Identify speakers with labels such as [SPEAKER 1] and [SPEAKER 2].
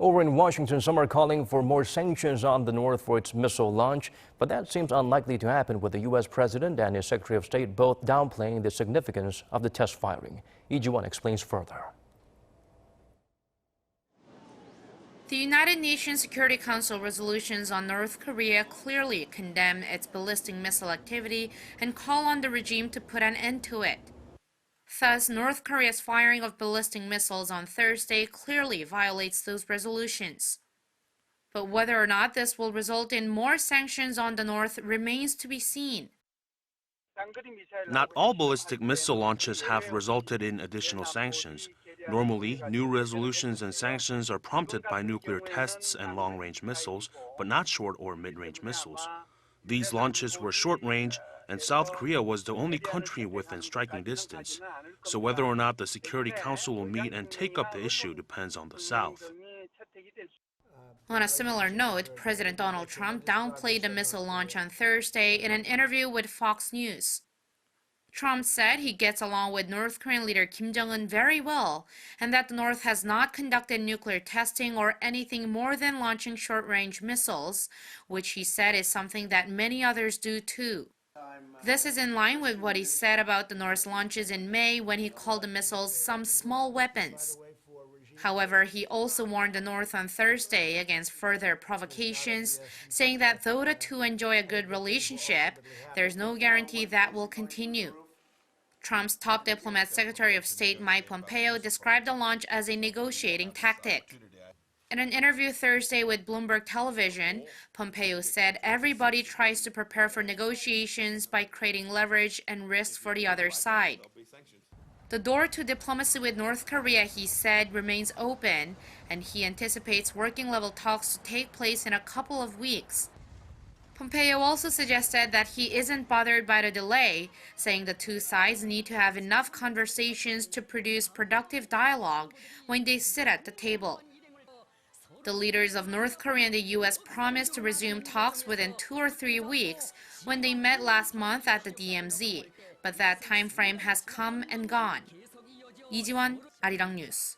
[SPEAKER 1] Over in Washington, some are calling for more sanctions on the North for its missile launch, but that seems unlikely to happen with the U.S. President and his Secretary of State both downplaying the significance of the test firing. Lee-Ji-won explains further.
[SPEAKER 2] The United Nations Security Council resolutions on North Korea clearly condemn its ballistic missile activity and call on the regime to put an end to it. Thus, North Korea's firing of ballistic missiles on Thursday clearly violates those resolutions. But whether or not this will result in more sanctions on the North remains to be seen.
[SPEAKER 3] Not all ballistic missile launches have resulted in additional sanctions. Normally, new resolutions and sanctions are prompted by nuclear tests and long-range missiles, but not short or mid-range missiles. These launches were short-range, and South Korea was the only country within striking distance. So whether or not the Security Council will meet and take up the issue depends on the South.
[SPEAKER 2] On a similar note, President Donald Trump downplayed the missile launch on Thursday in an interview with Fox News. Trump said he gets along with North Korean leader Kim Jong-un very well, and that the North has not conducted nuclear testing or anything more than launching short-range missiles, which he said is something that many others do too. This is in line with what he said about the North's launches in May when he called the missiles some small weapons. However, he also warned the North on Thursday against further provocations, saying that though the two enjoy a good relationship, there's no guarantee that will continue. Trump's top diplomat, Secretary of State Mike Pompeo, described the launch as a negotiating tactic. In an interview Thursday with Bloomberg Television, Pompeo said everybody tries to prepare for negotiations by creating leverage and risks for the other side. The door to diplomacy with North Korea, he said, remains open, and he anticipates working-level talks to take place in a couple of weeks. Pompeo also suggested that he isn't bothered by the delay, saying the two sides need to have enough conversations to produce productive dialogue when they sit at the table. The leaders of North Korea and the U.S. promised to resume talks within 2 or 3 weeks when they met last month at the DMZ, but that time frame has come and gone. Lee-Ji-won, Arirang News.